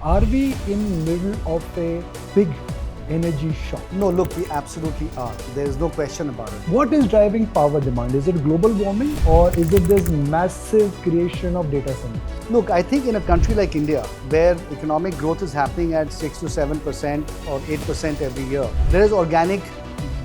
Are we in middle of a big energy shock? No, look, we absolutely are. There is no question about it. What is driving power demand? Is it global warming or is it this massive creation of data centers? Look, I think in a country like India, where economic growth is happening at 6 to 7% or 8% every year, there is organic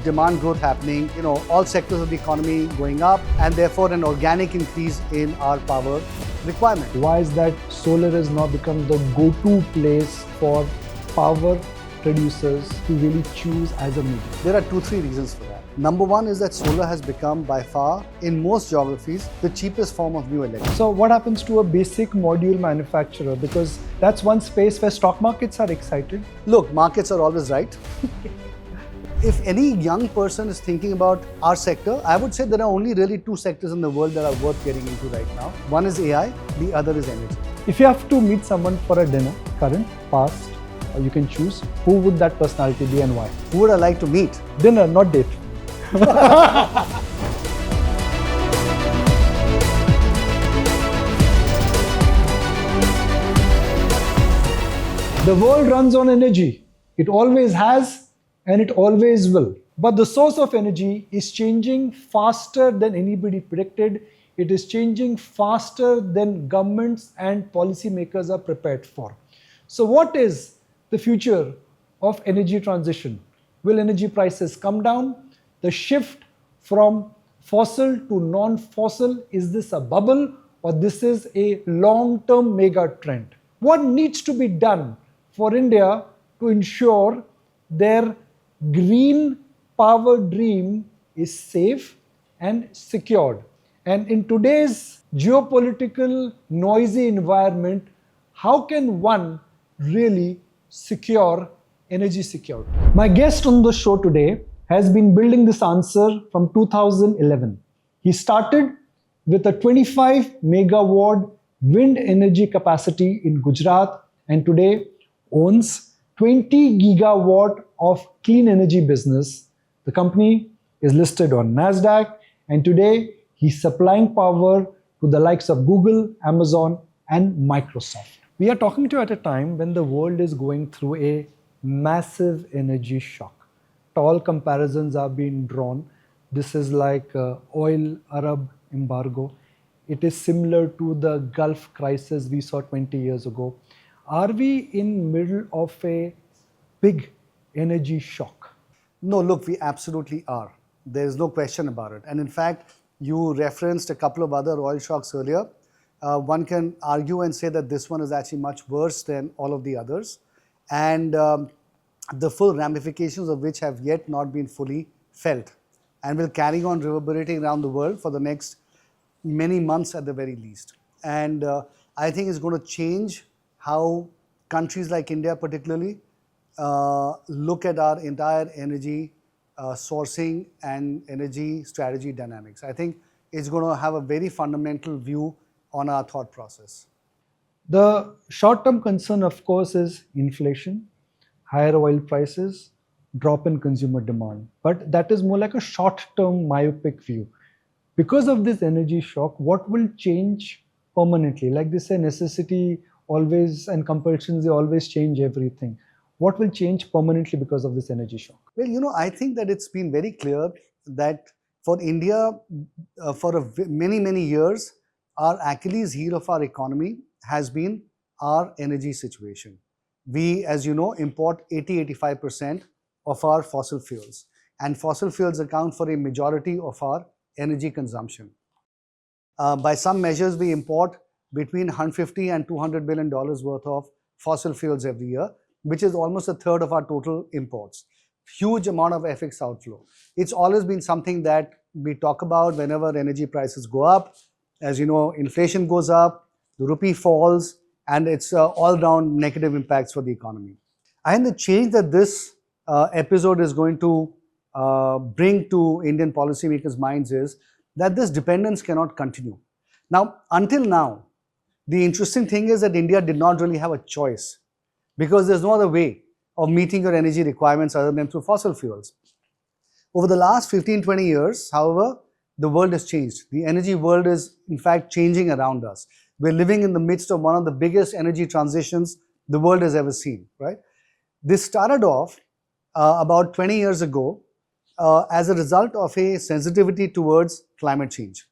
demand growth happening, all sectors of the economy going up, and therefore an organic increase in our power requirement. Why is that solar has now become the go-to place for power producers to really choose as a medium? There are 2-3 reasons for that. Number one is that solar has become by far, in most geographies, the cheapest form of new electricity. So what happens to a basic module manufacturer? Because that's one space where stock markets are excited. Look, markets are always right. If any young person is thinking about our sector, I would say there are only really 2 sectors in the world that are worth getting into right now. One is AI, the other is energy. If you have to meet someone for a dinner, current, past, you can choose, who would that personality be and why? Who would I like to meet? Dinner, not date. The world runs on energy. It always has and it always will. But the source of energy is changing faster than anybody predicted. It is changing faster than governments and policymakers are prepared for. So what is the future of energy transition? Will energy prices come down? The shift from fossil to non-fossil, is this a bubble or this is a long-term mega trend? What needs to be done for India to ensure their green power dream is safe and secured? And in today's geopolitical noisy environment, how can one really secure energy security? My guest on the show today has been building this answer from 2011. He started with a 25 megawatt wind energy capacity in Gujarat and today owns 20 gigawatt of clean energy business. The company is listed on NASDAQ and today he's supplying power to the likes of Google, Amazon and Microsoft. We are talking to you at a time when the world is going through a massive energy shock. Tall comparisons are being drawn. This is like oil Arab embargo. It is similar to the Gulf crisis we saw 20 years ago. Are we in middle of a big energy shock? No, look, we absolutely are. There is no question about it. And in fact, you referenced a couple of other oil shocks earlier. One can argue and say that this one is actually much worse than all of the others. And the full ramifications of which have yet not been fully felt and will carry on reverberating around the world for the next many months at the very least. And I think it's going to change how countries like India particularly look at our entire energy sourcing and energy strategy dynamics. I think it's going to have a very fundamental view on our thought process. The short-term concern, of course, is inflation, higher oil prices, drop in consumer demand. But that is more like a short-term myopic view. Because of this energy shock, what will change permanently? Like they say, necessity always and compulsions, they always change everything. What will change permanently because of this energy shock? Well, I think that it's been very clear that for India, for many, many years, our Achilles heel of our economy has been our energy situation. We, as you know, import 80-85% of our fossil fuels, and fossil fuels account for a majority of our energy consumption. By some measures, we import between $150 and $200 billion worth of fossil fuels every year, which is almost a third of our total imports. Huge amount of FX outflow. It's always been something that we talk about whenever energy prices go up. As you know, inflation goes up, the rupee falls, and it's all-round negative impacts for the economy. And the change that this episode is going to bring to Indian policymakers' minds is that this dependence cannot continue. Now, until now, the interesting thing is that India did not really have a choice because there's no other way of meeting your energy requirements other than through fossil fuels. Over the last 15-20 years, however, the world has changed. The energy world is, in fact, changing around us. We're living in the midst of one of the biggest energy transitions the world has ever seen, right? This started off about 20 years ago as a result of a sensitivity towards climate change.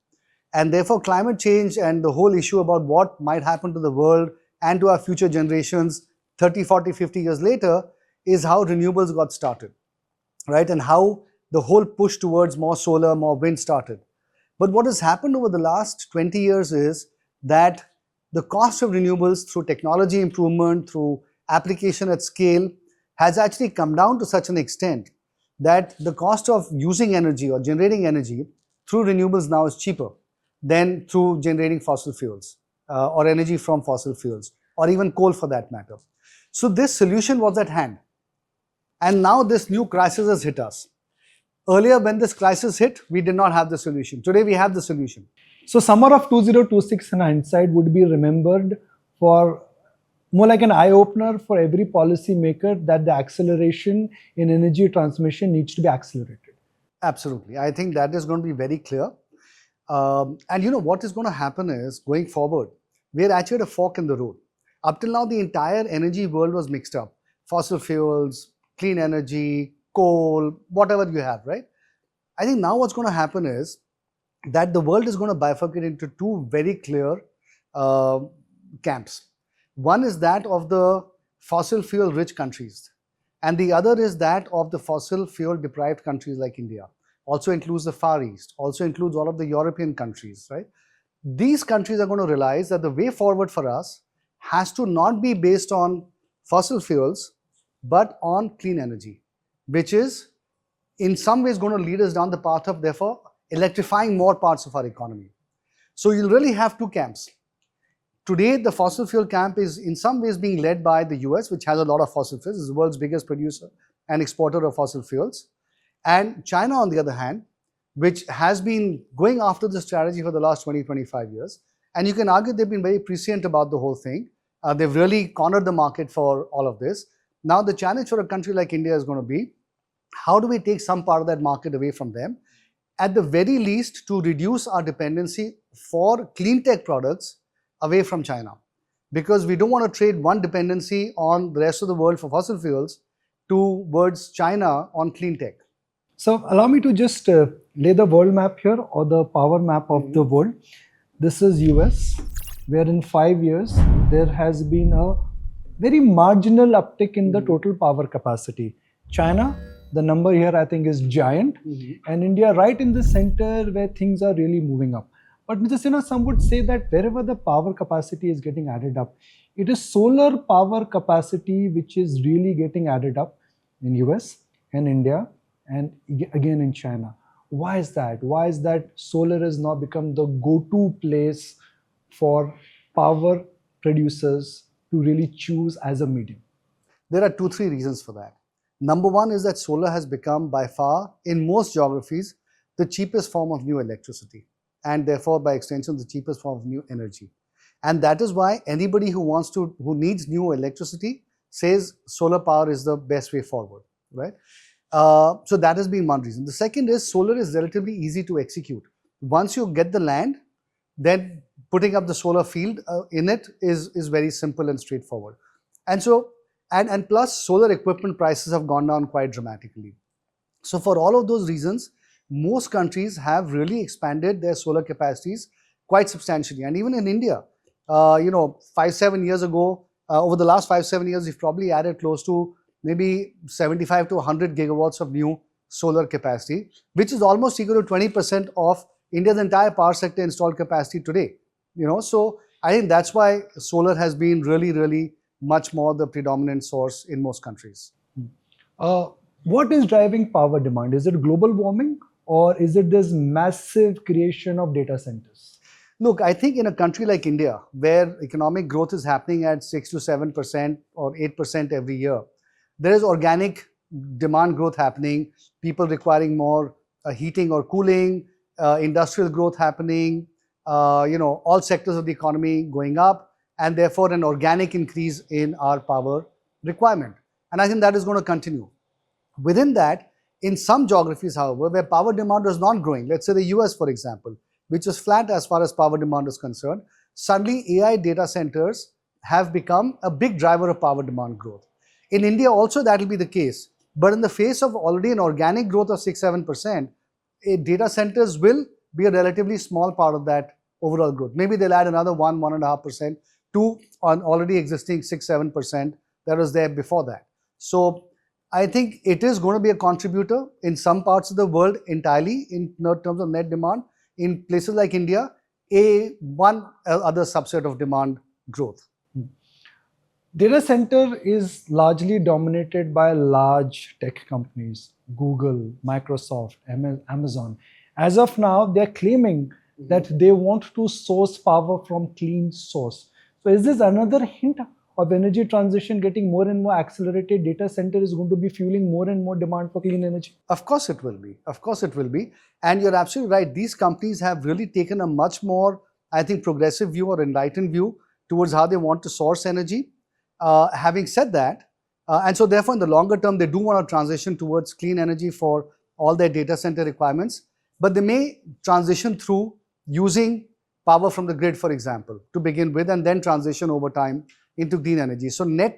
And therefore, climate change and the whole issue about what might happen to the world and to our future generations 30, 40, 50 years later is how renewables got started, right? And how the whole push towards more solar, more wind started. But what has happened over the last 20 years is that the cost of renewables through technology improvement, through application at scale, has actually come down to such an extent that the cost of using energy or generating energy through renewables now is cheaper than through generating fossil fuels or energy from fossil fuels, or even coal for that matter. So this solution was at hand. And now this new crisis has hit us. Earlier, when this crisis hit, we did not have the solution. Today, we have the solution. So summer of 2026 in hindsight would be remembered for more like an eye-opener for every policy maker that the acceleration in energy transmission needs to be accelerated. Absolutely. I think that is going to be very clear. And you know what is going to happen is, going forward, we're actually at a fork in the road. Up till now, the entire energy world was mixed up. Fossil fuels, clean energy, coal, whatever you have, right? I think now what's going to happen is that the world is going to bifurcate into two very clear camps. One is that of the fossil fuel rich countries, and the other is that of the fossil fuel deprived countries like India. Also includes the Far East, also includes all of the European countries, right? These countries are going to realize that the way forward for us has to not be based on fossil fuels, but on clean energy, which is in some ways going to lead us down the path of, therefore, electrifying more parts of our economy. So you'll really have two camps. Today, the fossil fuel camp is in some ways being led by the US, which has a lot of fossil fuels, is the world's biggest producer and exporter of fossil fuels. And China, on the other hand, which has been going after this strategy for the last 20, 25 years. And you can argue they've been very prescient about the whole thing. They've really cornered the market for all of this. Now, the challenge for a country like India is going to be, how do we take some part of that market away from them? At the very least, to reduce our dependency for clean tech products away from China. Because we don't want to trade one dependency on the rest of the world for fossil fuels towards China on clean tech. So allow me to just lay the world map here, or the power map of the world. This is US, where in 5 years, there has been a very marginal uptick in the total power capacity. China, the number here I think is giant, and India right in the center where things are really moving up. But Mr. Sinha, some would say that wherever the power capacity is getting added up, it is solar power capacity which is really getting added up in US and India and again in China. Why is that? Why is that solar has now become the go-to place for power producers to really choose as a medium? There are 2-3 reasons for that. Number one is that solar has become by far, in most geographies, the cheapest form of new electricity, and therefore by extension the cheapest form of new energy. And that is why anybody who needs new electricity says solar power is the best way forward, right? So that has been one reason. The second is solar is relatively easy to execute. Once you get the land, then putting up the solar field in it is very simple and straightforward. And so, and plus solar equipment prices have gone down quite dramatically. So for all of those reasons, most countries have really expanded their solar capacities quite substantially. And even in India, 5-7 years ago, over the last 5-7 years, we've probably added close to maybe 75 to 100 gigawatts of new solar capacity, which is almost equal to 20% of India's entire power sector installed capacity today. So I think that's why solar has been really, really much more the predominant source in most countries. What is driving power demand? Is it global warming, or is it this massive creation of data centers? Look, I think in a country like India, where economic growth is happening at 6 to 7% or 8% every year, there is organic demand growth happening, people requiring more heating or cooling, industrial growth happening, all sectors of the economy going up, and therefore an organic increase in our power requirement. And I think that is going to continue. Within that, in some geographies, however, where power demand was not growing, let's say the US, for example, which was flat as far as power demand is concerned, suddenly AI data centers have become a big driver of power demand growth. In India also that will be the case. But in the face of already an organic growth of 6-7%, data centers will be a relatively small part of that overall growth. Maybe they'll add another 1-1.5% to on already existing 6-7% that was there before that. So I think it is going to be a contributor in some parts of the world entirely in terms of net demand. In places like India, one other subset of demand growth. Data center is largely dominated by large tech companies, Google, Microsoft, Amazon. As of now, they're claiming that they want to source power from clean source. So is this another hint of energy transition getting more and more accelerated? Data center is going to be fueling more and more demand for clean energy? Of course it will be. Of course it will be. And you're absolutely right. These companies have really taken a much more, I think, progressive view or enlightened view towards how they want to source energy. Having said that, and so therefore in the longer term, they do want to transition towards clean energy for all their data center requirements, but they may transition through using power from the grid, for example, to begin with, and then transition over time into green energy. So net,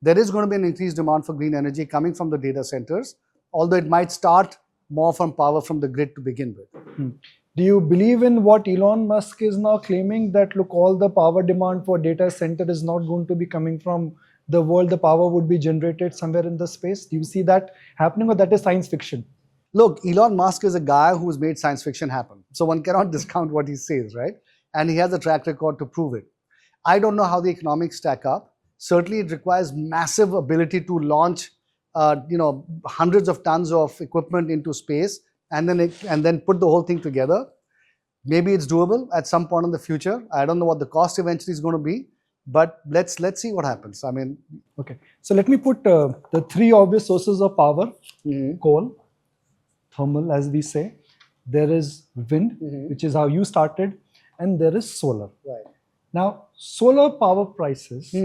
there is going to be an increased demand for green energy coming from the data centers, although it might start more from power from the grid to begin with. Do you believe in what Elon Musk is now claiming, that look, all the power demand for data center is not going to be coming from the world, the power would be generated somewhere in the space? Do you see that happening, or that is science fiction? Look, Elon Musk is a guy who's made science fiction happen. So one cannot discount what he says, right? And he has a track record to prove it. I don't know how the economics stack up. Certainly it requires massive ability to launch hundreds of tons of equipment into space and then put the whole thing together. Maybe it's doable at some point in the future. I don't know what the cost eventually is going to be, but let's see what happens. I mean, okay. So let me put the three obvious sources of power: coal, thermal, as we say. There is wind, which is how you started, and there is solar. Right. Now, solar power prices,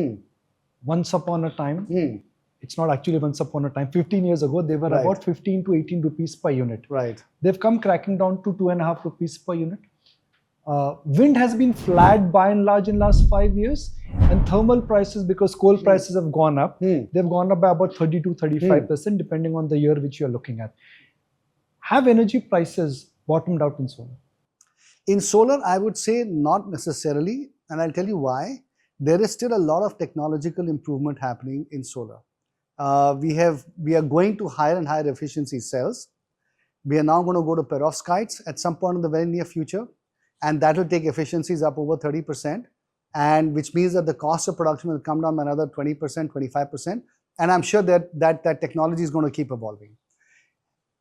once upon a time, it's not actually once upon a time, 15 years ago, they were about 15 to 18 rupees per unit. Right. They've come cracking down to 2.5 rupees per unit. Wind has been flat by and large in last 5 years, and thermal prices, because coal prices have gone up, they've gone up by about 30 to 35%, depending on the year which you're looking at. Have energy prices bottomed out in solar? In solar, I would say not necessarily, and I'll tell you why. There is still a lot of technological improvement happening in solar. We are going to higher and higher efficiency cells. We are now going to go to perovskites at some point in the very near future, and that will take efficiencies up over 30%, and which means that the cost of production will come down by another 20%, 25%, and I'm sure that technology is going to keep evolving.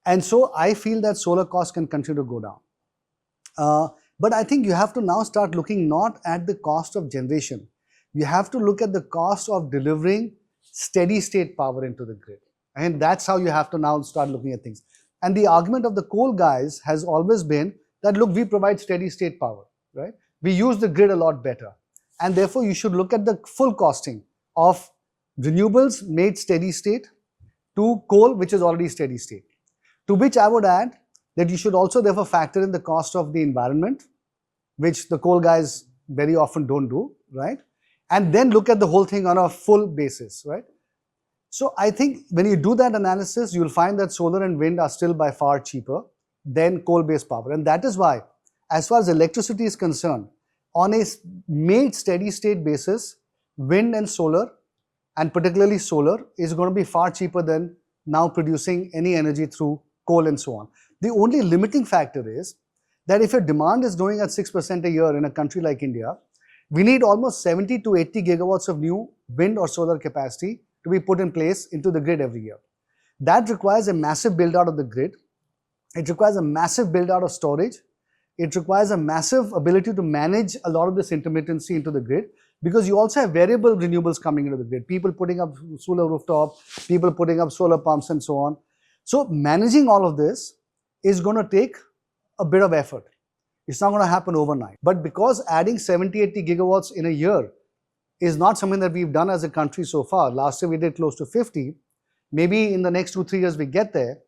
And so I feel that solar costs can continue to go down. But I think you have to now start looking not at the cost of generation. You have to look at the cost of delivering steady state power into the grid. And that's how you have to now start looking at things. And the argument of the coal guys has always been that, look, we provide steady state power, right? We use the grid a lot better. And therefore, you should look at the full costing of renewables made steady state to coal, which is already steady state. To which I would add that you should also therefore factor in the cost of the environment, which the coal guys very often don't do, right? And then look at the whole thing on a full basis, right? So I think when you do that analysis, you'll find that solar and wind are still by far cheaper than coal-based power. And that is why, as far as electricity is concerned, on a made steady state basis, wind and solar, and particularly solar, is going to be far cheaper than now producing any energy through coal and so on. The only limiting factor is that if your demand is growing at 6% a year in a country like India, we need almost 70 to 80 gigawatts of new wind or solar capacity to be put in place into the grid every year. That requires a massive build out of the grid. It requires a massive build out of storage. It requires a massive ability to manage a lot of this intermittency into the grid, because you also have variable renewables coming into the grid. People putting up solar rooftop, people putting up solar pumps and so on. So managing all of this is going to take a bit of effort. It's not going to happen overnight. But because adding 70, 80 gigawatts in a year is not something that we've done as a country so far. Last year we did close to 50. Maybe in the next 2-3 years we get there.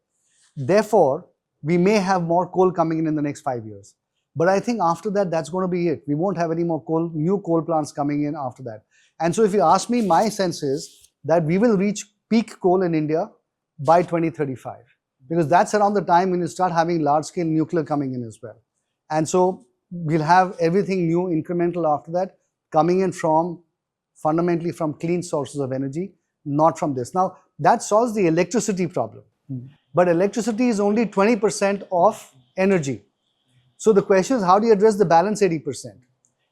Therefore, we may have more coal coming in the next 5 years. But I think after that, that's going to be it. We won't have any more new coal plants coming in after that. And so if you ask me, my sense is that we will reach peak coal in India by 2035, because that's around the time when you start having large-scale nuclear coming in as well. And so we'll have everything new, incremental after that, coming in from fundamentally from clean sources of energy, not from this. Now, that solves the electricity problem. But electricity is only 20% of energy. So the question is, how do you address the balance 80%?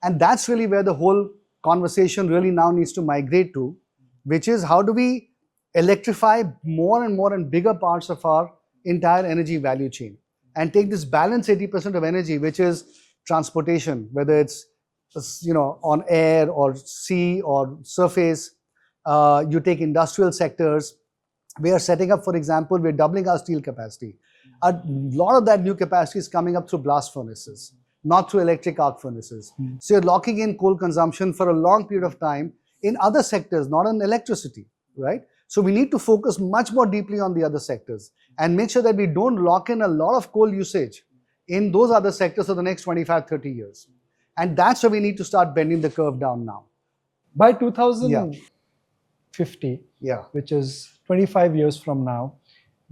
And that's really where the whole conversation really now needs to migrate to, which is how do we electrify more and more and bigger parts of our entire energy value chain and take this balance 80% of energy, which is transportation, whether it's on air or sea or surface. You take industrial sectors. We are setting up, for example, we're doubling our steel capacity. A lot of that new capacity is coming up through blast furnaces, not through electric arc furnaces. So you're locking in coal consumption for a long period of time in other sectors, not on electricity, right? So we need to focus much more deeply on the other sectors and make sure that we don't lock in a lot of coal usage in those other sectors for the next 25, 30 years. And that's where we need to start bending the curve down now. By 2050, Yeah. which is 25 years from now,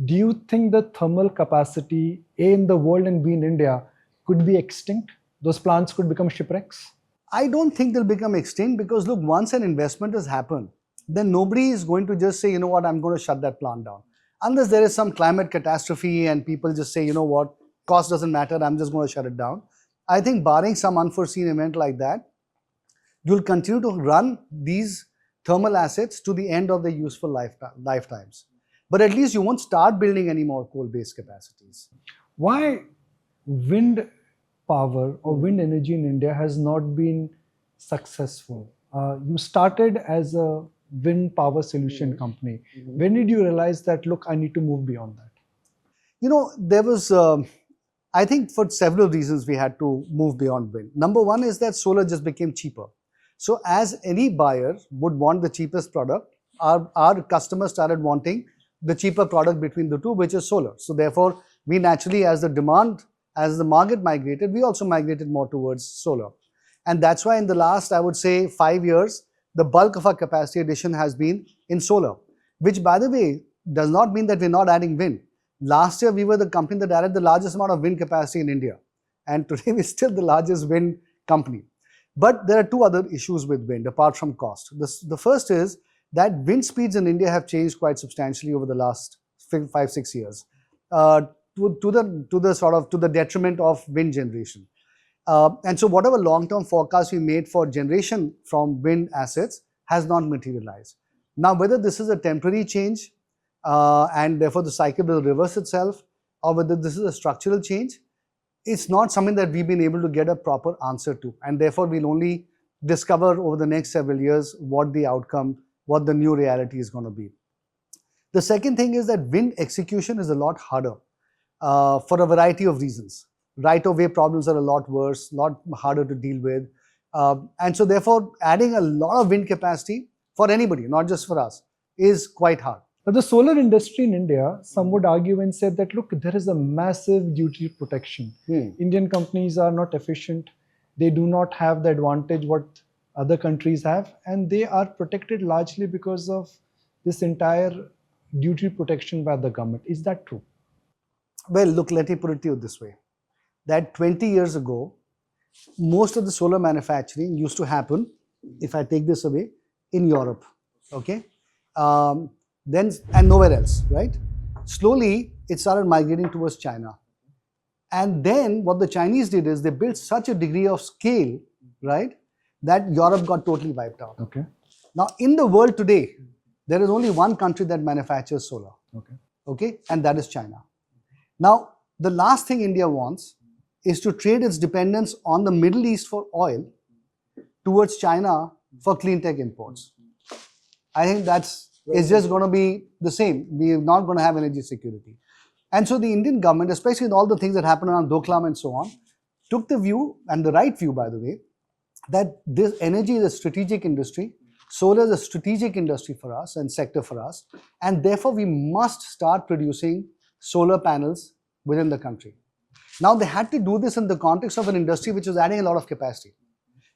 do you think the thermal capacity A in the world and B in India could be extinct? Those plants could become shipwrecks? I don't think they'll become extinct because look, once an investment has happened, then nobody is going to just say, you know what, I'm going to shut that plant down. Unless there is some climate catastrophe and people just say, you know what, cost doesn't matter, I'm just going to shut it down. I think barring some unforeseen event like that, you'll continue to run these thermal assets to the end of their useful lifetimes. But at least you won't start building any more coal-based capacities. Why wind power or wind energy in India has not been successful? You started as a wind power solution company. When did you realize that, look, I need to move beyond that? There was, I think for several reasons we had to move beyond wind. Number one is that solar just became cheaper. So as any buyer would want the cheapest product, our customers started wanting the cheaper product between the two, which is solar. So therefore, we naturally, as the market migrated, we also migrated more towards solar. And that's why in the last, I would say, 5 years, the bulk of our capacity addition has been in solar, which, by the way, does not mean that we're not adding wind. Last year, we were the company that added the largest amount of wind capacity in India. And today, we're still the largest wind company. But there are two other issues with wind, apart from cost. The first is that wind speeds in India have changed quite substantially over the last 5-6 years, to the detriment of wind generation. And so whatever long-term forecast we made for generation from wind assets has not materialized. Now, whether this is a temporary change and therefore the cycle will reverse itself, or whether this is a structural change, it's not something that we've been able to get a proper answer to. And therefore, we'll only discover over the next several years what the outcome, what the new reality is going to be. The second thing is that wind execution is a lot harder for a variety of reasons. Right-of-way problems are a lot worse, a lot harder to deal with. And so therefore, adding a lot of wind capacity for anybody, not just for us, is quite hard. But the solar industry in India, some would argue and say that, look, there is a massive duty protection. Indian companies are not efficient. They do not have the advantage what other countries have. And they are protected largely because of this entire duty protection by the government. Is that true? Well, look, let me put it to you this way. That 20 years ago, most of the solar manufacturing used to happen, if I take this away, in Europe, okay? And nowhere else, right? Slowly, it started migrating towards China. And then what the Chinese did is they built such a degree of scale, right, that Europe got totally wiped out. Okay. Now, in the world today, there is only one country that manufactures solar, okay, and that is China. Now, the last thing India wants is to trade its dependence on the Middle East for oil towards China for clean tech imports. I think it's just going to be the same. We are not going to have energy security. And so the Indian government, especially with all the things that happen around Doklam and so on, took the view, and the right view, by the way, that this energy is a strategic industry. Solar is a strategic industry for us and sector for us. And therefore, we must start producing solar panels within the country. Now, they had to do this in the context of an industry which was adding a lot of capacity.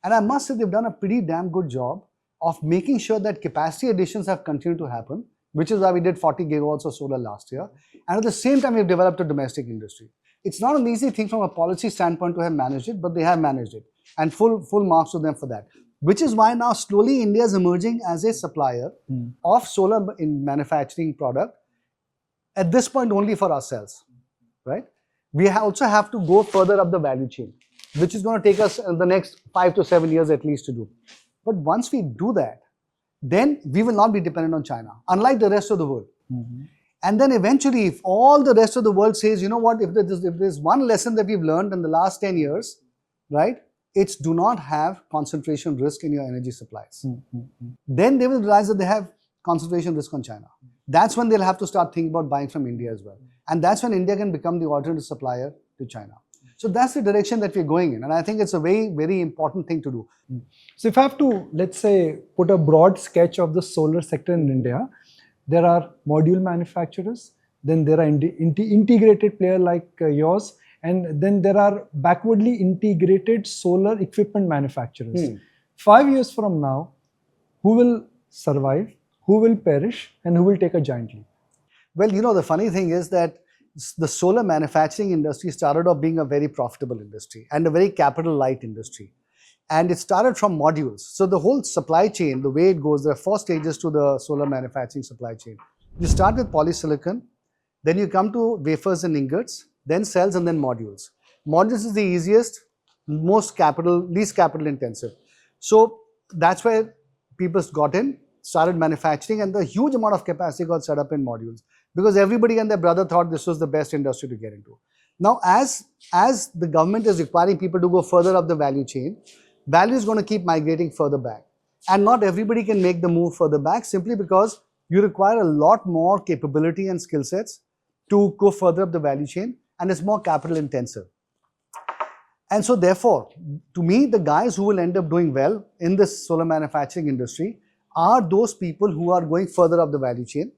And I must say they've done a pretty damn good job of making sure that capacity additions have continued to happen, which is why we did 40 gigawatts of solar last year. And at the same time, we've developed a domestic industry. It's not an easy thing from a policy standpoint to have managed it, but they have managed it. And full marks to them for that. Which is why now slowly India is emerging as a supplier of solar in manufacturing product, at this point only for ourselves, right? We also have to go further up the value chain, which is going to take us the next 5 to 7 years at least to do. But once we do that, then we will not be dependent on China, unlike the rest of the world. And then eventually, if all the rest of the world says, you know what, if there's one lesson that we've learned in the last 10 years, right, it's do not have concentration risk in your energy supplies. Then they will realize that they have concentration risk on China. That's when they'll have to start thinking about buying from India as well. And that's when India can become the alternative supplier to China. So that's the direction that we're going in. And I think it's a very, very important thing to do. So if I have to, let's say, put a broad sketch of the solar sector in India, there are module manufacturers, then there are integrated player like yours, and then there are backwardly integrated solar equipment manufacturers. 5 years from now, who will survive, who will perish, and who will take a giant leap? Well, you know, the funny thing is that the solar manufacturing industry started off being a very profitable industry and a very capital light industry. And it started from modules. So the whole supply chain, the way it goes, there are 4 stages to the solar manufacturing supply chain. You start with polysilicon, then you come to wafers and ingots, then cells, and then modules. Modules is the easiest, least capital intensive. So that's where people got in, started manufacturing, and the huge amount of capacity got set up in modules because everybody and their brother thought this was the best industry to get into. Now, as the government is requiring people to go further up the value chain, value is going to keep migrating further back. And not everybody can make the move further back simply because you require a lot more capability and skill sets to go further up the value chain, and it's more capital intensive. And so therefore, to me, the guys who will end up doing well in this solar manufacturing industry are those people who are going further up the value chain.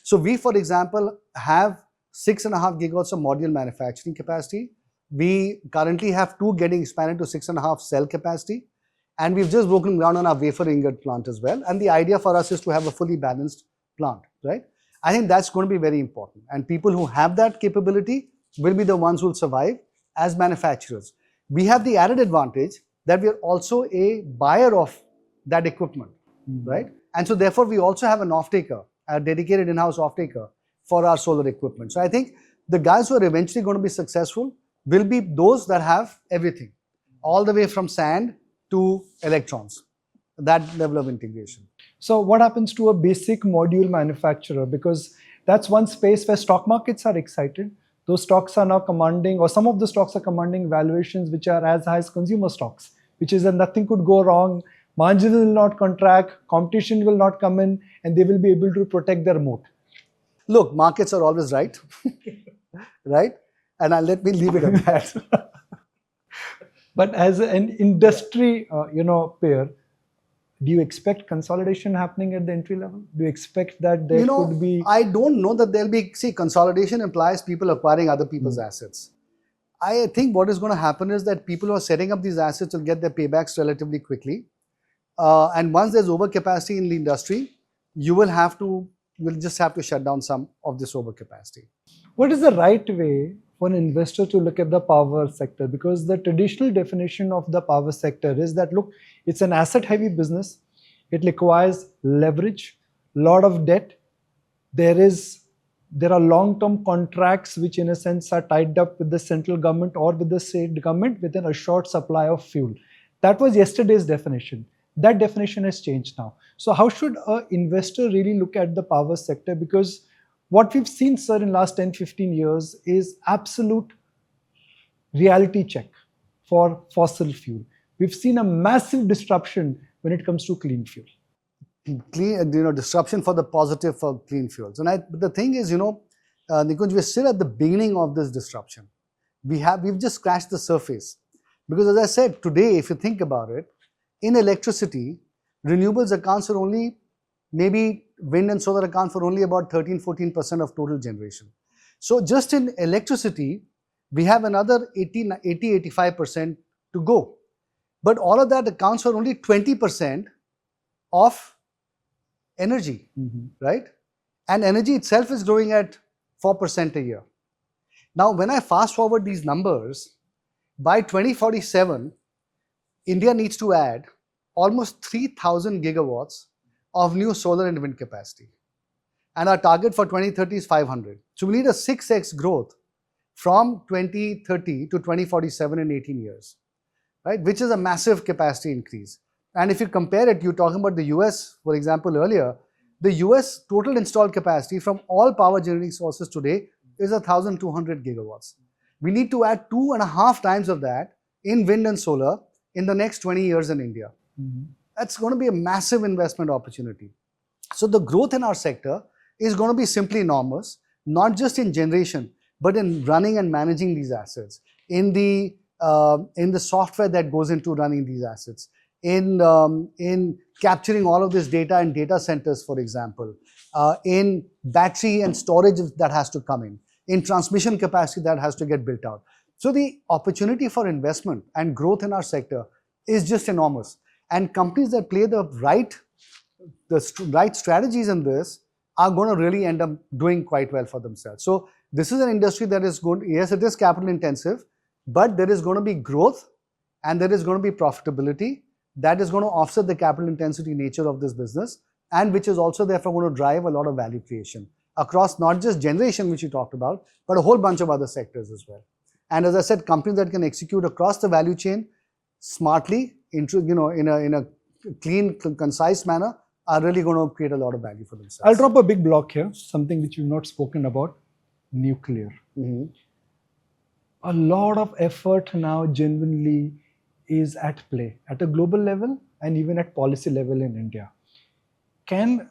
So we, for example, have 6.5 gigawatts of module manufacturing capacity. We currently have 2 getting expanded to 6.5 cell capacity. And we've just broken ground on our wafer ingot plant as well. And the idea for us is to have a fully balanced plant, right? I think that's going to be very important. And people who have that capability will be the ones who will survive as manufacturers. We have the added advantage that we are also a buyer of that equipment, right? And so therefore, we also have an off-taker, a dedicated in-house off-taker for our solar equipment. So I think the guys who are eventually going to be successful will be those that have everything, all the way from sand to electrons, that level of integration. So what happens to a basic module manufacturer? Because that's one space where stock markets are excited. Those stocks are now commanding, or some of the stocks are commanding valuations which are as high as consumer stocks, which is that nothing could go wrong, margins will not contract, competition will not come in, and they will be able to protect their moat. Look, markets are always right, right? And let me leave it at that. But as an industry, peer, do you expect consolidation happening at the entry level? Do you expect that there could be? I don't know that there'll be, consolidation implies people acquiring other people's assets. I think what is going to happen is that people who are setting up these assets will get their paybacks relatively quickly. And once there's overcapacity in the industry, you'll just have to shut down some of this overcapacity. What is the right way for an investor to look at the power sector? Because the traditional definition of the power sector is that, look, it's an asset-heavy business. It requires leverage, a lot of debt. There are long-term contracts which, in a sense, are tied up with the central government or with the state government with an assured supply of fuel. That was yesterday's definition. That definition has changed now. So how should an investor really look at the power sector? Because what we've seen, sir, in the last 10, 15 years is absolute reality check for fossil fuel. We've seen a massive disruption when it comes to clean fuel. Disruption for the positive for clean fuels. And the thing is, Nikunj, we're still at the beginning of this disruption. We've just scratched the surface. Because as I said, today, if you think about it, in electricity, renewables accounts for only, maybe wind and solar account for only about 13-14% of total generation. So just in electricity, we have another 80-85% to go. But all of that accounts for only 20% of energy, right? And energy itself is growing at 4% a year. Now, when I fast forward these numbers, by 2047, India needs to add almost 3,000 gigawatts of new solar and wind capacity. And our target for 2030 is 500. So we need a 6x growth from 2030 to 2047 in 18 years, right? Which is a massive capacity increase. And if you compare it, you're talking about the US, for example, earlier, the US total installed capacity from all power generating sources today is 1,200 gigawatts. We need to add 2.5 times of that in wind and solar in the next 20 years in India. That's going to be a massive investment opportunity. So the growth in our sector is going to be simply enormous, not just in generation, but in running and managing these assets, in the software that goes into running these assets, in capturing all of this data in data centers, for example, in battery and storage that has to come in transmission capacity that has to get built out. So the opportunity for investment and growth in our sector is just enormous. And companies that play the right strategies in this are going to really end up doing quite well for themselves. So this is an industry that is going, yes, it is capital intensive, but there is going to be growth and there is going to be profitability that is going to offset the capital intensity nature of this business, and which is also therefore going to drive a lot of value creation across not just generation, which you talked about, but a whole bunch of other sectors as well. And as I said, companies that can execute across the value chain smartly, in a clean, concise manner, are really going to create a lot of value for themselves. I'll drop a big block here, something which you've not spoken about, nuclear. A lot of effort now genuinely is at play at a global level and even at policy level in India. Can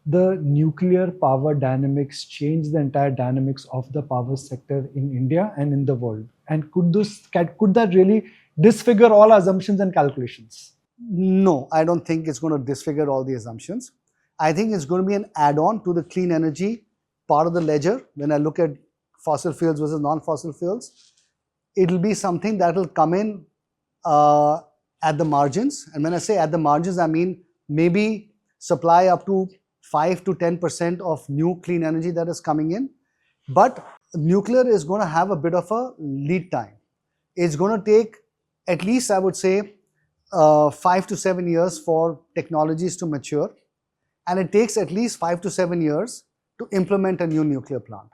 the nuclear power dynamics change the entire dynamics of the power sector in India and in the world? And could that really disfigure all assumptions and calculations? No, I don't think it's going to disfigure all the assumptions. I think it's going to be an add-on to the clean energy part of the ledger. When I look at fossil fuels versus non-fossil fuels, it'll be something that will come in at the margins. And when I say at the margins, I mean maybe supply up to 5 to 10% of new clean energy that is coming in. But nuclear is going to have a bit of a lead time. It's going to take at least, I would say, 5 to 7 years for technologies to mature. And it takes at least 5 to 7 years to implement a new nuclear plant.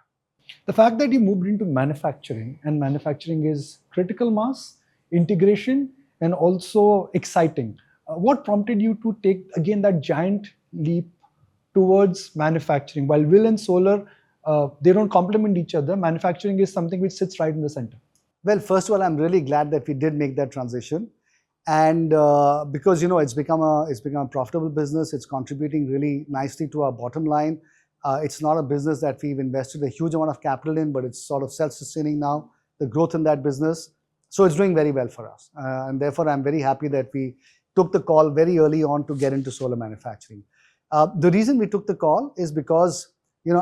The fact that you moved into manufacturing, and manufacturing is critical mass, integration, and also exciting. What prompted you to take, again, that giant leap towards manufacturing? While wind and solar, they don't complement each other, manufacturing is something which sits right in the center. Well, first of all, I'm really glad that we did make that transition. And because, it's become a profitable business, it's contributing really nicely to our bottom line. It's not a business that we've invested a huge amount of capital in, but it's sort of self-sustaining now, the growth in that business. So it's doing very well for us. And therefore, I'm very happy that we took the call very early on to get into solar manufacturing. The reason we took the call is because,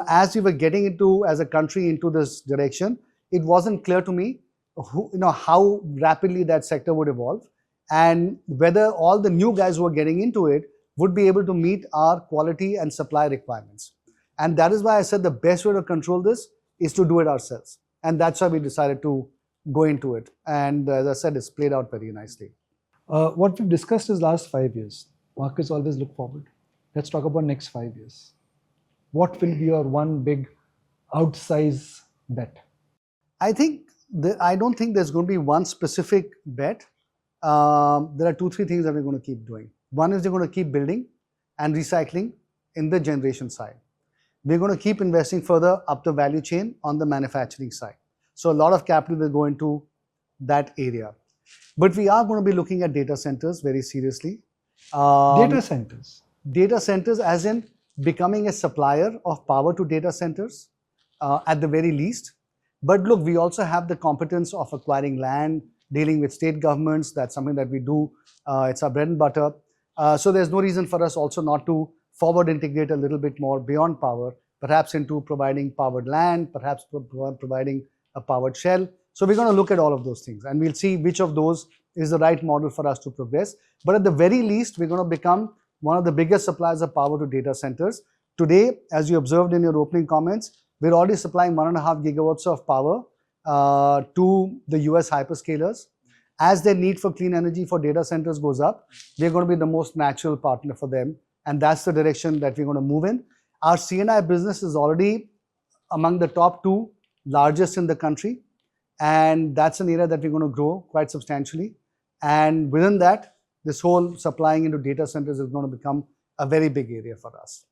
as we were getting into, as a country, into this direction, it wasn't clear to me how rapidly that sector would evolve and whether all the new guys who are getting into it would be able to meet our quality and supply requirements. And that is why I said the best way to control this is to do it ourselves. And that's why we decided to go into it. And as I said, it's played out very nicely. What we've discussed is last 5 years. Markets always look forward. Let's talk about next 5 years. What will be your one big outsize bet? I don't think there's going to be one specific bet. There are 2-3 things that we're going to keep doing. One is we're going to keep building and recycling in the generation side. We're going to keep investing further up the value chain on the manufacturing side. So a lot of capital will go into that area. But we are going to be looking at data centers very seriously. Data centers? Data centers as in becoming a supplier of power to data centers at the very least. But look, we also have the competence of acquiring land, dealing with state governments. That's something that we do. It's our bread and butter. So there's no reason for us also not to forward integrate a little bit more beyond power, perhaps into providing powered land, perhaps providing a powered shell. So we're going to look at all of those things and we'll see which of those is the right model for us to progress. But at the very least, we're going to become one of the biggest suppliers of power to data centers. Today, as you observed in your opening comments, we're already supplying 1.5 gigawatts of power to the US hyperscalers. As their need for clean energy for data centers goes up, we're going to be the most natural partner for them. And that's the direction that we're going to move in. Our C&I business is already among the top 2 largest in the country. And that's an area that we're going to grow quite substantially. And within that, this whole supplying into data centers is going to become a very big area for us.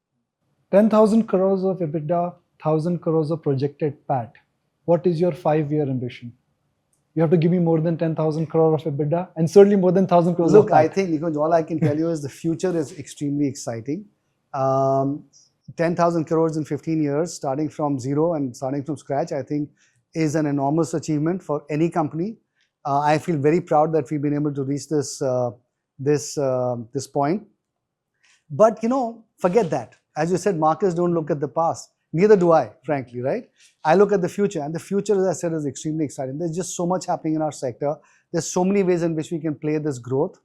10,000 crores of EBITDA, 1,000 crores of projected PAT. What is your 5-year ambition? You have to give me more than 10,000 crores of EBITDA and certainly more than 1,000 crores of PAT. Look, I think, Nikunj, all I can tell you is the future is extremely exciting. 10,000 crores in 15 years, starting from zero and starting from scratch, I think is an enormous achievement for any company. I feel very proud that we've been able to reach this point. But, forget that. As you said, markets don't look at the past. Neither do I, frankly, right? I look at the future, and the future, as I said, is extremely exciting. There's just so much happening in our sector. There's so many ways in which we can play this growth.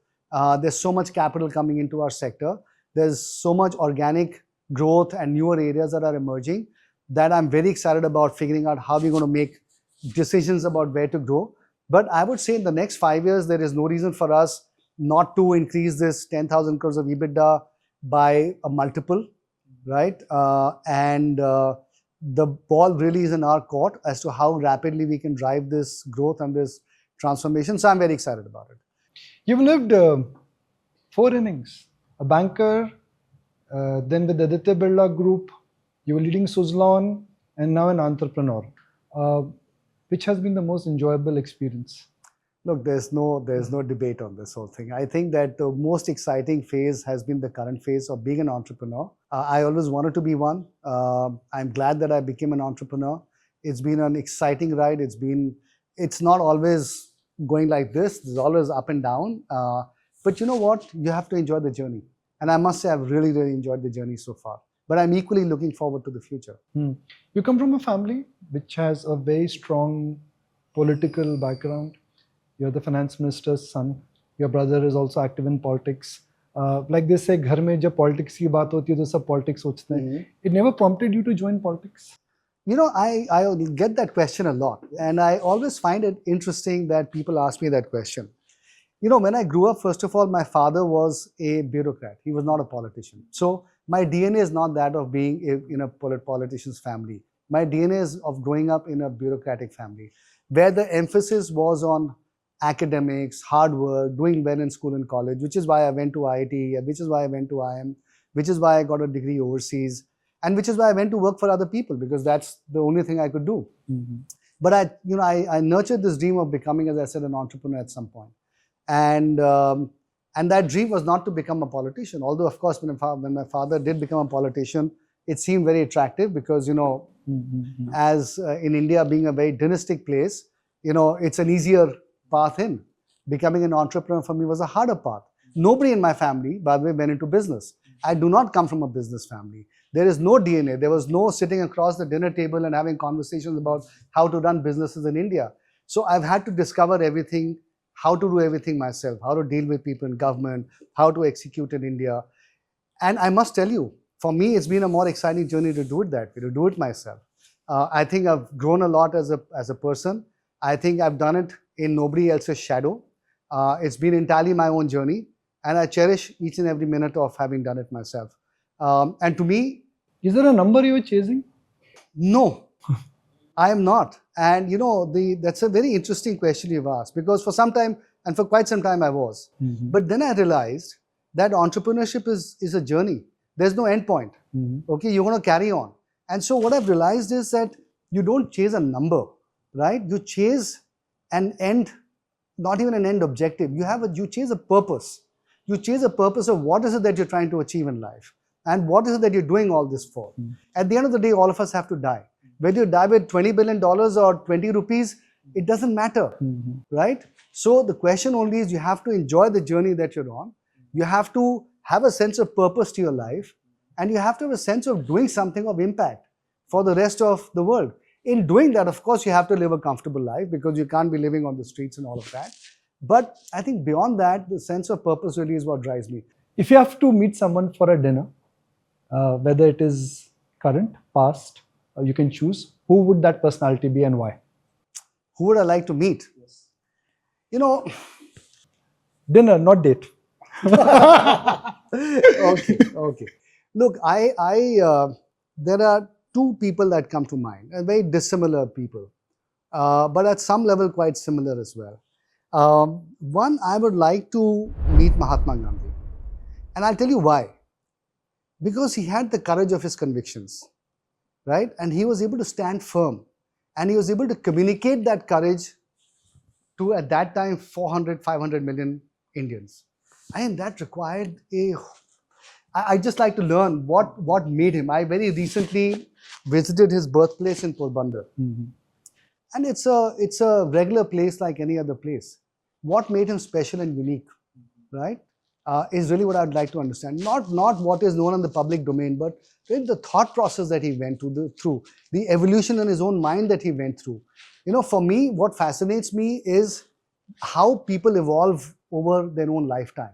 There's so much capital coming into our sector. There's so much organic growth and newer areas that are emerging that I'm very excited about figuring out how we're going to make decisions about where to grow. But I would say in the next 5 years, there is no reason for us not to increase this 10,000 crores of EBITDA by a multiple, right? The ball really is in our court as to how rapidly we can drive this growth and this transformation. So I'm very excited about it. You've lived 4 innings. A banker, then with the Aditya Birla Group, you were leading Suzlon, and now an entrepreneur. Which has been the most enjoyable experience? Look, there's no debate on this whole thing. I think that the most exciting phase has been the current phase of being an entrepreneur. I always wanted to be one. I'm glad that I became an entrepreneur. It's been an exciting ride. It's not always going like this. There's always up and down. But you know what? You have to enjoy the journey. And I must say, I've really, really enjoyed the journey so far. But I'm equally looking forward to the future. You come from a family which has a very strong political background. You're the finance minister's son. Your brother is also active in politics. Like they say, घर में जब politics की बात होती है तो सब politics सोचते हैं. It never prompted you to join politics? I get that question a lot. And I always find it interesting that people ask me that question. When I grew up, first of all, my father was a bureaucrat. He was not a politician. So my DNA is not that of being in a politician's family. My DNA is of growing up in a bureaucratic family, where the emphasis was on academics, hard work, doing well in school and college, which is why I went to IIT, which is why I went to IIM, which is why I got a degree overseas, and which is why I went to work for other people, because that's the only thing I could do. But I nurtured this dream of becoming, as I said, an entrepreneur at some point. And that dream was not to become a politician. Although, of course, when my father did become a politician, it seemed very attractive because, as in India being a very dynastic place, it's an easier path in. Becoming an entrepreneur for me was a harder path. Nobody in my family, by the way, went into business. I do not come from a business family. There is no DNA. There was no sitting across the dinner table and having conversations about how to run businesses in India. So I've had to discover everything, how to do everything myself, how to deal with people in government, how to execute in India. And I must tell you, for me, it's been a more exciting journey to do it that way, to do it myself. I think I've grown a lot as a person. I think I've done it in nobody else's shadow. It's been entirely my own journey, and I cherish each and every minute of having done it myself. And to me... Is there a number you were chasing? No, I am not. And that's a very interesting question you've asked, because for some time, and for quite some time I was. But then I realized that entrepreneurship is a journey. There's no end point. Okay, you're going to carry on. And so what I've realized is that you don't chase a number, right? You chase an end, not even an end objective. You chase a purpose. You chase a purpose of what is it that you're trying to achieve in life, and what is it that you're doing all this for. At the end of the day, all of us have to die. Whether you die with $20 billion or 20 rupees, it doesn't matter, right? So the question only is, you have to enjoy the journey that you're on. You have to have a sense of purpose to your life, and you have to have a sense of doing something of impact for the rest of the world. In doing that, of course, you have to live a comfortable life, because you can't be living on the streets and all of that. But I think beyond that, the sense of purpose really is what drives me. If you have to meet someone for a dinner, whether it is current, past, you can choose, who would that personality be and why? Who would I like to meet? You know, Dinner, not date. okay, okay. Look, there are two people that come to mind, very dissimilar people, but at some level quite similar as well. One, I would like to meet Mahatma Gandhi, and I'll tell you why. Because he had the courage of his convictions, right? And he was able to stand firm, and he was able to communicate that courage to, at that time, 400, 500 million Indians. And that required I just like to learn what made him. I very recently visited his birthplace in Porbandar. Mm-hmm. And it's a regular place like any other place. What made him special and unique, right, is really what I'd like to understand. Not what is known in the public domain, but really the thought process that he went through, the evolution in his own mind that he went through. You know, for me, what fascinates me is how people evolve over their own lifetime.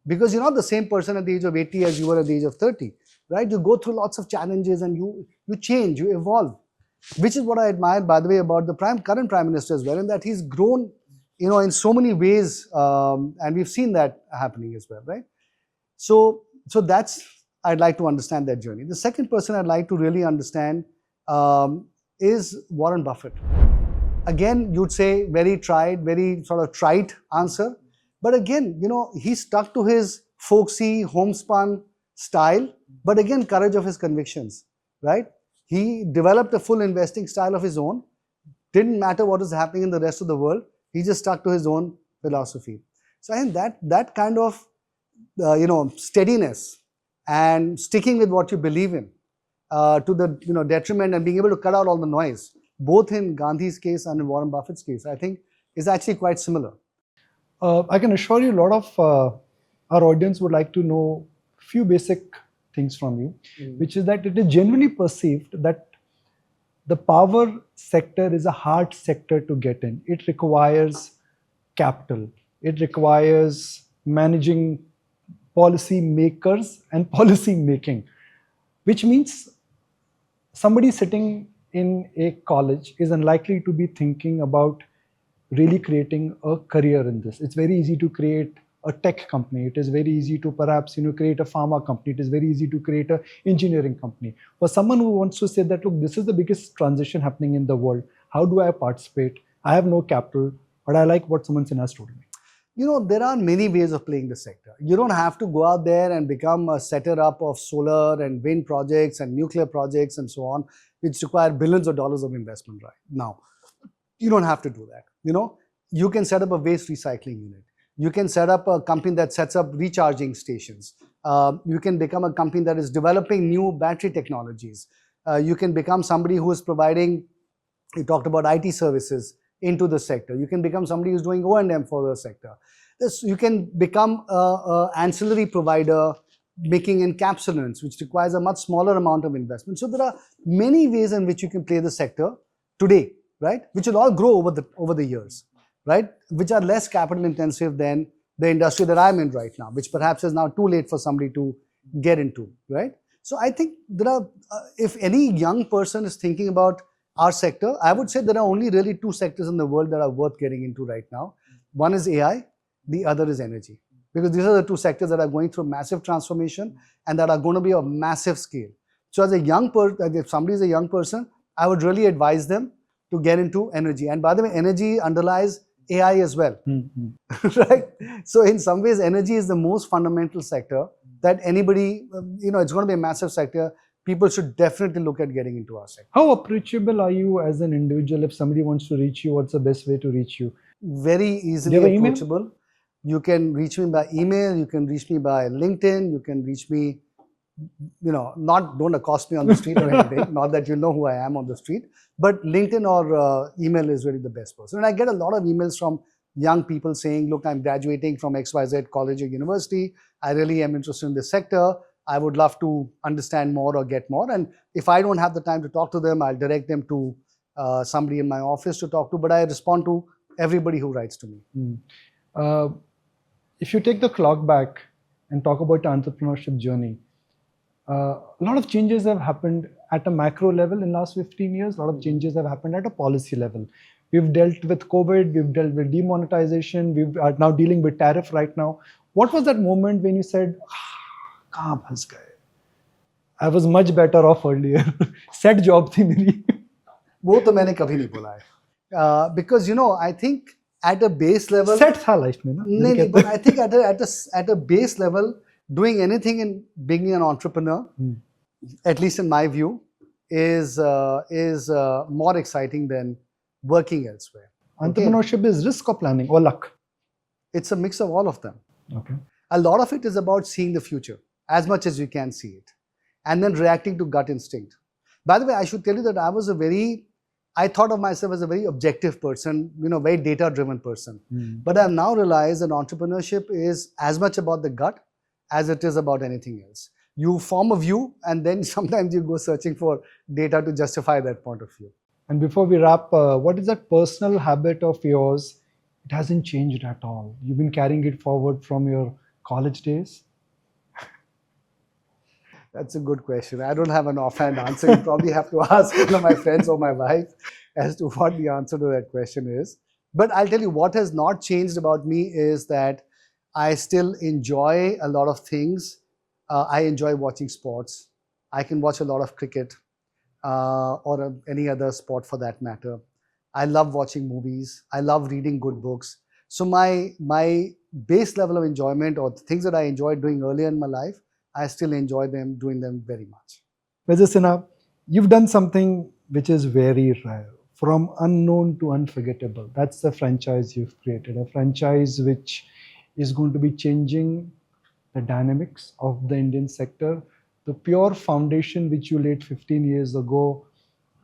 Because you're not the same person at the age of 80 as you were at the age of 30, right? You go through lots of challenges and you change, you evolve, which is what I admire, by the way, about the current Prime Minister as well, in that he's grown, you know, in so many ways, and we've seen that happening as well, right? So that's, I'd like to understand that journey. The second person I'd like to really understand is Warren Buffett. Again, you'd say very tried, very sort of trite answer. But again, you know, he stuck to his folksy, homespun style, but again, courage of his convictions, right? He developed a full investing style of his own. Didn't matter what was happening in the rest of the world. He just stuck to his own philosophy. So I think that kind of, steadiness and sticking with what you believe in, to the, detriment, and being able to cut out all the noise, both in Gandhi's case and in Warren Buffett's case, I think is actually quite similar. I can assure you a lot of our audience would like to know few basic things from you, which is that it is genuinely perceived that the power sector is a hard sector to get in. It requires capital. It requires managing policy makers and policy making, which means somebody sitting in a college is unlikely to be thinking about really creating a career in this. It's very easy to create a tech company. It is very easy to perhaps create a pharma company. It is very easy to create an engineering company. For someone who wants to say that, look, this is the biggest transition happening in the world. How do I participate? I have no capital, but I like what Sumant Sinha has told me. You know, there are many ways of playing the sector. You don't have to go out there and become a setter up of solar and wind projects and nuclear projects and so on, which require billions of dollars of investment right now. You don't have to do that. You know, you can set up a waste recycling unit. You can set up a company that sets up recharging stations. You can become a company that is developing new battery technologies. You can become somebody who is providing, you talked about IT services into the sector. You can become somebody who's doing O&M for the sector. You can become an ancillary provider making encapsulants, which requires a much smaller amount of investment. So there are many ways in which you can play the sector today, right? Which will all grow over the years, right? Which are less capital intensive than the industry that I'm in right now, which perhaps is now too late for somebody to get into, right? So I think there are, if any young person is thinking about our sector, I would say there are only really two sectors in the world that are worth getting into right now. One is AI, the other is energy. Because these are the two sectors that are going through massive transformation and that are going to be of massive scale. So as a young person, if somebody is a young person, I would really advise them to get into energy. And by the way, energy underlies AI as well, right? So in some ways, energy is the most fundamental sector that anybody, it's going to be a massive sector. People should definitely look at getting into our sector. How approachable are you as an individual? If somebody wants to reach you, what's the best way to reach you? Very easily approachable. Email? You can reach me by email. You can reach me by LinkedIn. You can reach me, don't accost me on the street or anything. Not that you know who I am on the street, but LinkedIn or email is really the best person. And I get a lot of emails from young people saying, look, I'm graduating from XYZ college or university. I really am interested in this sector. I would love to understand more or get more. And if I don't have the time to talk to them, I'll direct them to somebody in my office to talk to. But I respond to everybody who writes to me. If you take the clock back and talk about the entrepreneurship journey. A lot of changes have happened at a macro level in the last 15 years. A lot of changes have happened at a policy level. We've dealt with COVID, we've dealt with demonetization, we are now dealing with tariff right now. What was that moment when you said, "Kahan phans gaye? I was much better off earlier." Set job thi meri. वो तो मैंने कभी नहीं बोला है. Because I think at a base level. Set tha life mein na. नहीं, but I think at a base level, doing anything in being an entrepreneur, at least in my view, is more exciting than working elsewhere. Entrepreneurship is risk or planning or luck? It's a mix of all of them. Okay. A lot of it is about seeing the future as much as you can see it, and then reacting to gut instinct. By the way, I should tell you that I thought of myself as a very objective person, very data-driven person. But I've now realized that entrepreneurship is as much about the gut as it is about anything else. You form a view, and then sometimes you go searching for data to justify that point of view. And before we wrap, what is that personal habit of yours? It hasn't changed at all. You've been carrying it forward from your college days? That's a good question. I don't have an offhand answer. You probably have to ask one of my friends or my wife as to what the answer to that question is. But I'll tell you what has not changed about me is that I still enjoy a lot of things. I enjoy watching sports. I can watch a lot of cricket or any other sport for that matter. I love watching movies. I love reading good books. So my base level of enjoyment, or the things that I enjoyed doing earlier in my life, I still enjoy doing them very much. Mr. Sinha, you've done something which is very rare. From unknown to unforgettable. That's the franchise you've created. A franchise which is going to be changing the dynamics of the Indian sector. The pure foundation which you laid 15 years ago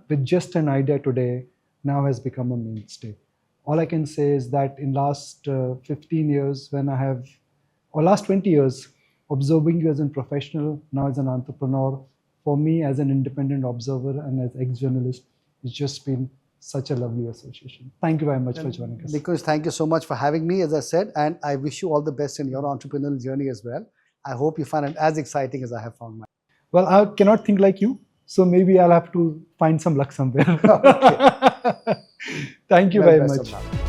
with just an idea today now has become a mainstay. All I can say is that in last 15 years, last 20 years, observing you as a professional, now as an entrepreneur, for me as an independent observer and as ex-journalist, it's just been such a lovely association. Thank you very much for joining us. Because thank you so much for having me, as I said, and I wish you all the best in your entrepreneurial journey as well. I hope you find it as exciting as I have found mine. Well, I cannot think like you, so maybe I'll have to find some luck somewhere. Okay. Thank you Well, very best much. of luck.